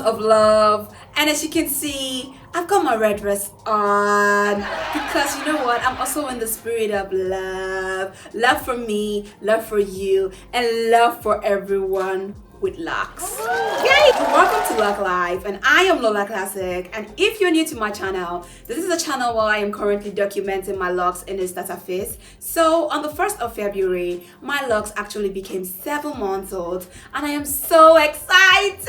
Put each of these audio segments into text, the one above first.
of love, and as you can see, I've got my red dress on because you know what, I'm also in the spirit of love for me, love for you, and love for everyone with locks. Yay! Welcome to Loc Life, and I am Lola Classic. And if you're new to my channel, this is a channel where I am currently documenting my locks in a starter phase. So on the 1st of February, my locks actually became 7 months old, and I am so excited.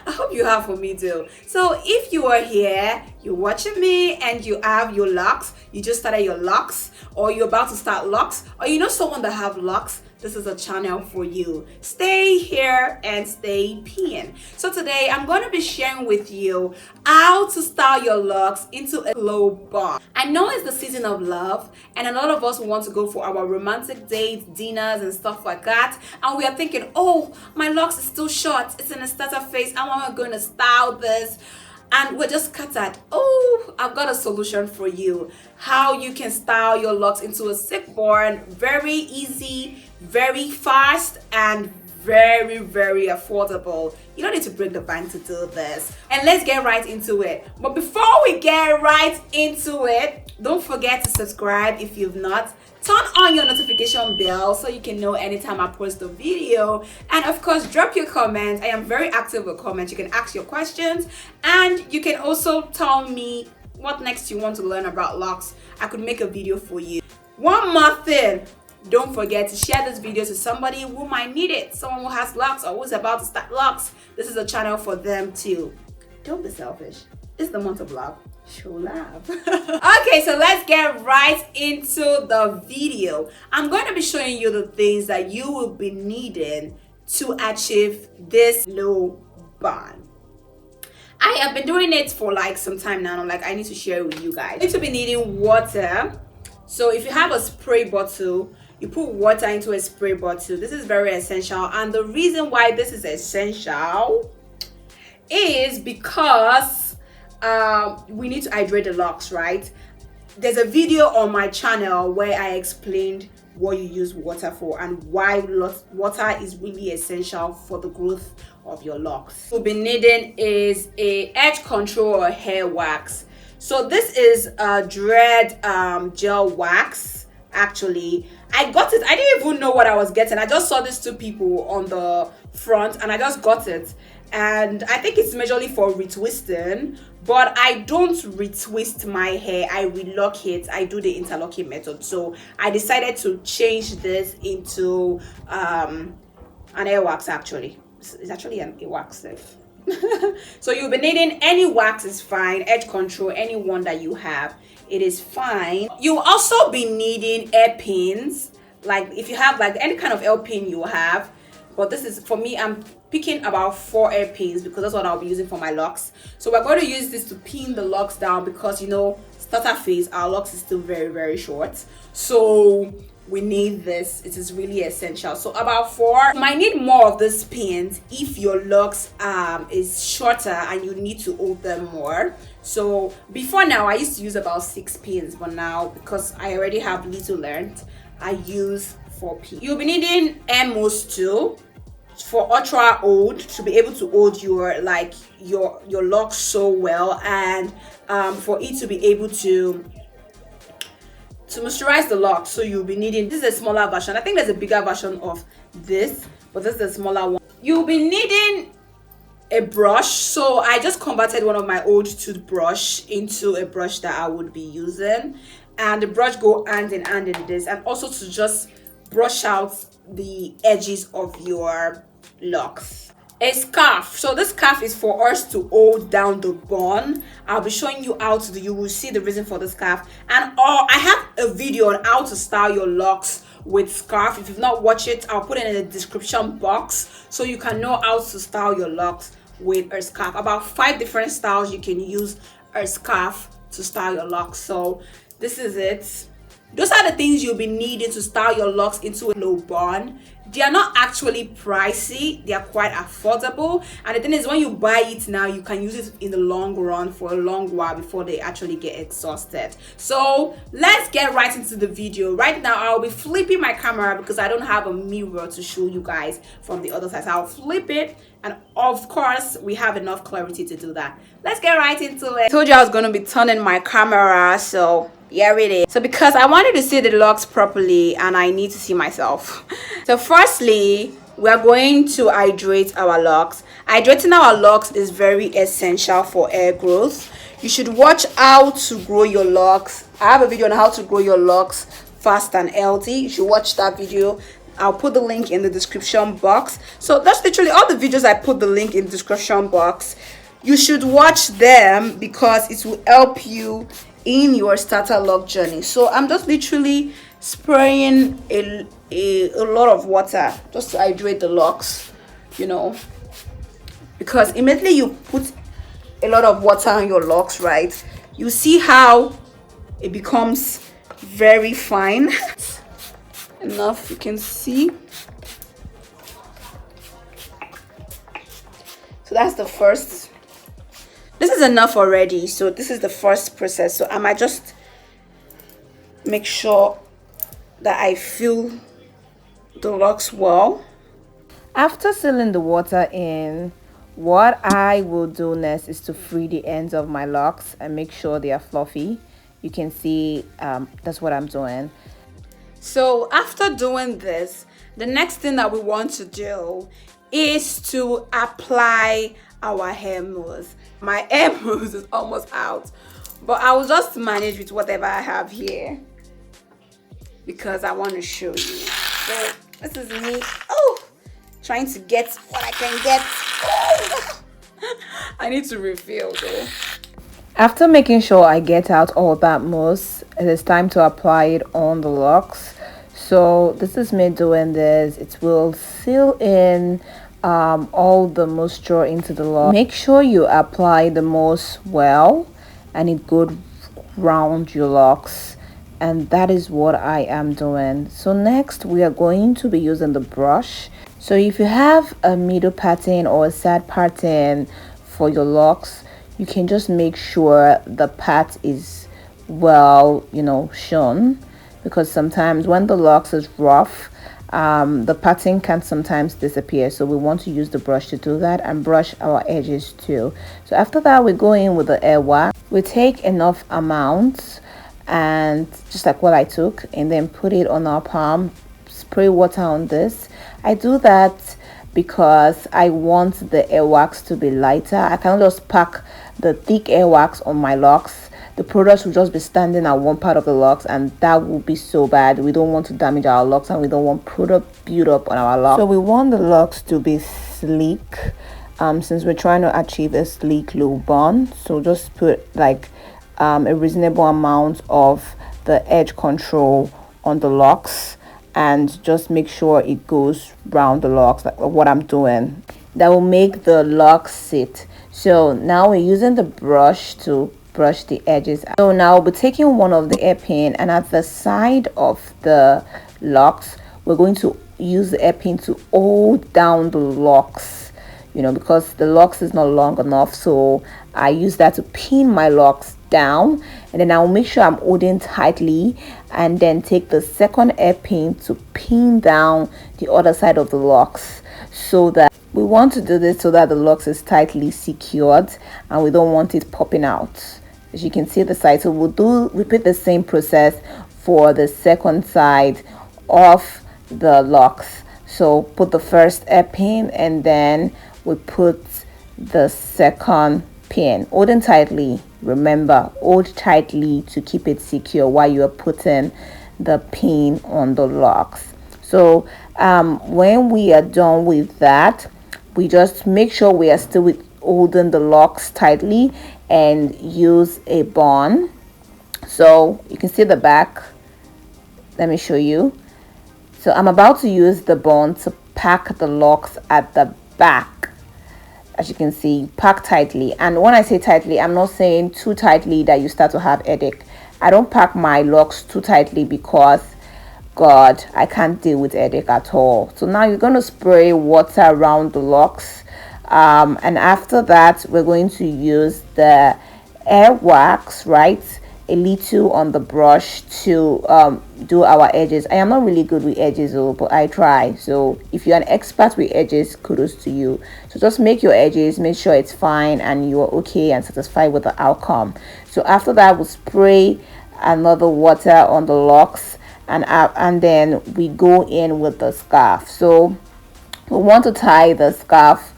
I hope you have for me too. So if you are here, you're watching me and you have your locks, you just started your locks, or you're about to start locks, or you know someone that have locks, this is a channel for you. Stay here and stay peeing. So today I'm going to be sharing with you how to style your locks into a low bun. I know it's the season of love, and a lot of us want to go for our romantic dates, dinners and stuff like that, and we are thinking, oh, my locks is still short, it's in a starter phase, how am I going to style this? And we're just cut at, oh, I've got a solution for you. How you can style your locks into a sick bun, very easy, very fast, and very affordable. You don't need to break the bank to do this. And let's get right into it. But before we get right into it, don't forget to subscribe if you've not. Turn on your notification bell so you can know anytime I post a video, and of course drop your comments. I am very active with comments. You can ask your questions, and you can also tell me what next you want to learn about locks. I could make a video for you. One more thing, don't forget to share this video to somebody who might need it, someone who has locks or who's about to start locks. This is a channel for them too. Don't be selfish. It's the month of love. Show love. Okay, so let's get right into the video. I'm going to be showing you the things that you will be needing to achieve this low bun. I have been doing it for like some time now. I'm like, I need to share it with you guys. You need to be needing water. So if you have a spray bottle, you put water into a spray bottle. This is very essential, and the reason why this is essential is because we need to hydrate the locks, right? There's a video on my channel where I explained what you use water for and why water is really essential for the growth of your locks. What we'll be needing is a edge control or hair wax. So this is a dread gel wax. Actually, I got it. I didn't even know what I was getting. I just saw these two people on the front and I just got it. And I think it's majorly for retwisting, but I don't retwist my hair, I relock it. I do the interlocking method. So I decided to change this into an hair wax. Actually, it's actually a wax. So you'll be needing any wax is fine, edge control, any one that you have, it is fine. You'll also be needing hairpins, like if you have like any kind of hairpin you have. But this is, for me, I'm picking about 4 hairpins because that's what I'll be using for my locks. So we're going to use this to pin the locks down because, you know, starter phase, our locks is still very short. So we need this. It is really essential. So about 4. You might need more of these pins if your locks is shorter and you need to hold them more. So before now, I used to use about 6 pins, but now because I already have little learned, I use 4 pins. You'll be needing MOs too for ultra hold, to be able to hold your locks so well, and for it to be able to moisturize the locks. So you'll be needing, this is a smaller version. I think there's a bigger version of this, but this is a smaller one. You'll be needing a brush. So I just converted one of my old toothbrush into a brush that I would be using, and the brush go hand in hand in this, and also to just brush out the edges of your locks. A scarf. So this scarf is for us to hold down the bun. I'll be showing you how to do, you will see the reason for the scarf, and I have a video on how to style your locks with scarf. If you've not watched it, I'll put it in the description box so you can know how to style your locks with a scarf. About 5 different styles you can use a scarf to style your locks. So this is it. Those are the things you'll be needing to style your locks into a low bun. They are not actually pricey, they are quite affordable. And the thing is, when you buy it now, you can use it in the long run for a long while before they actually get exhausted. So let's get right into the video. Right now I'll be flipping my camera because I don't have a mirror to show you guys from the other side. So I'll flip it, and of course we have enough clarity to do that. Let's get right into it. I told you I was going to be turning my camera, so here it is. So because I wanted to see the locks properly and I need to see myself. So firstly, we are going to hydrate our locks. Hydrating our locks is very essential for hair growth. You should watch how to grow your locks. I have a video on how to grow your locks fast and healthy. You should watch that video. I'll put the link in the description box. So that's literally all the videos. I put the link in the description box. You should watch them because it will help you in your starter lock journey. So I'm just literally spraying a lot of water just to hydrate the locks, you know, because immediately you put a lot of water on your locks, right, you see how it becomes very fine. Enough, you can see. So that's the first. This is enough already. So this is the first process. So I might just make sure that I fill the locks well. After sealing the water in, what I will do next is to free the ends of my locks and make sure they are fluffy. You can see that's what I'm doing. So after doing this, the next thing that we want to do is to apply our hair mousse. My hair mousse is almost out, but I will just manage with whatever I have here because I want to show you. So this is me, trying to get what I can get. I need to refill though. After making sure I get out all that mousse, it is time to apply it on the locks. So this is me doing this. It will seal in all the moisture into the lock. Make sure you apply the mousse well and it goes round your locks, and that is what I am doing. So next we are going to be using the brush. So if you have a middle pattern or a side pattern for your locks, you can just make sure the part is well, you know, shown, because sometimes when the locks is rough, the pattern can sometimes disappear. So we want to use the brush to do that and brush our edges too. So after that, we go in with the air wax. We take enough amounts and just like what I took, and then put it on our palm, spray water on this. I do that because I want the air wax to be lighter. I cannot just pack the thick air wax on my locks. The product will just be standing at one part of the locks, and that will be so bad. We don't want to damage our locks, and we don't want product build up on our locks. So we want the locks to be sleek, since we're trying to achieve a sleek look bun. So just put like a reasonable amount of the edge control on the locks, and just make sure it goes round the locks, like what I'm doing. That will make the locks sit. So now we're using the brush to brush the edges. So now we'll be taking one of the hairpin, and at the side of the locks we're going to use the hairpin to hold down the locks, you know, because the locks is not long enough. So I use that to pin my locks down, and then I'll make sure I'm holding tightly, and then take the second hairpin to pin down the other side of the locks. So that we want to do this so that the locks is tightly secured and we don't want it popping out. As you can see the side, so we'll repeat the same process for the second side of the locks. So put the first hairpin, and then we put the second pin, holding tightly. Remember, hold tightly to keep it secure while you are putting the pin on the locks. So when we are done with that, we just make sure we are still holding the locks tightly and use a bun. So you can see the back. Let me show you. So I'm about to use the bun to pack the locks at the back. As you can see, pack tightly. And when I say tightly, I'm not saying too tightly that you start to have headache. I don't pack my locks too tightly because God, I can't deal with headache at all. So now you're going to spray water around the locks, and after that we're going to use the hair wax, right, a little on the brush to do our edges. I am not really good with edges though, but I try. So if you're an expert with edges, kudos to you. So just make your edges, make sure it's fine and you're okay and satisfied with the outcome. So after that, we'll spray another water on the locks, and then we go in with the scarf. So we want to tie the scarf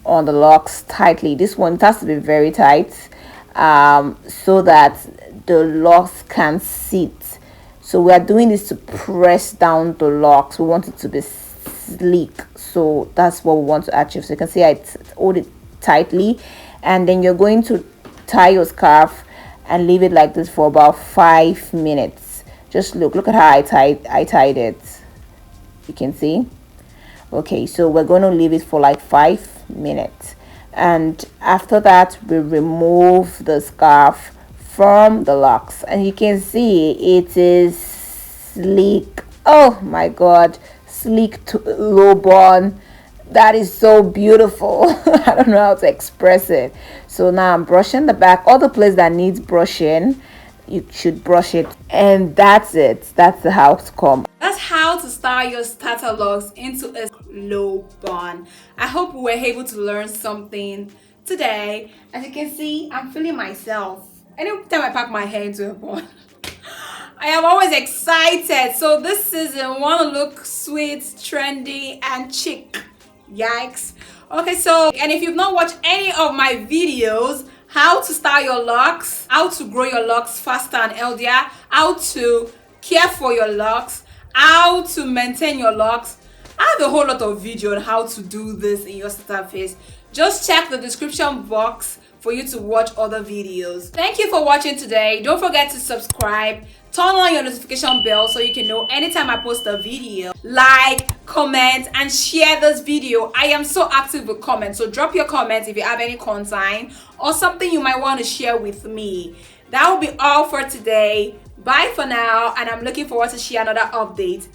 on the locks tightly. This one, it has to be very tight, so that the locks can sit. So we are doing this to press down the locks. We want it to be sleek, so that's what we want to achieve. So you can see I hold it tightly, and then you're going to tie your scarf and leave it like this for about 5 minutes. Just look at how I tied it. You can see. Okay, so we're going to leave it for like 5 minutes, and after that we remove the scarf from the locks, and you can see it is sleek. Oh my god, sleek to low bun. That is so beautiful. I don't know how to express it. So now I'm brushing the back, all the place that needs brushing you should brush it, and that's it. That's the outcome. That's how to style your starter locks into a low bun. I hope we were able to learn something today. As you can see, I'm feeling myself anytime I pack my hair into a bun. I am always excited. So this season, want to look sweet, trendy, and chic. Yikes. Okay, so, and if you've not watched any of my videos, how to style your locks, how to grow your locks faster and healthier, how to care for your locks, how to maintain your locks, I have a whole lot of video on how to do this in your starter phase. Just check the description box for you to watch other videos. Thank you for watching today. Don't forget to subscribe, turn on your notification bell so you can know anytime I post a video. Like, comment, and share this video. I am so active with comments, so drop your comments if you have any concern or something you might want to share with me. That will be all for today. Bye for now, and I'm looking forward to share another update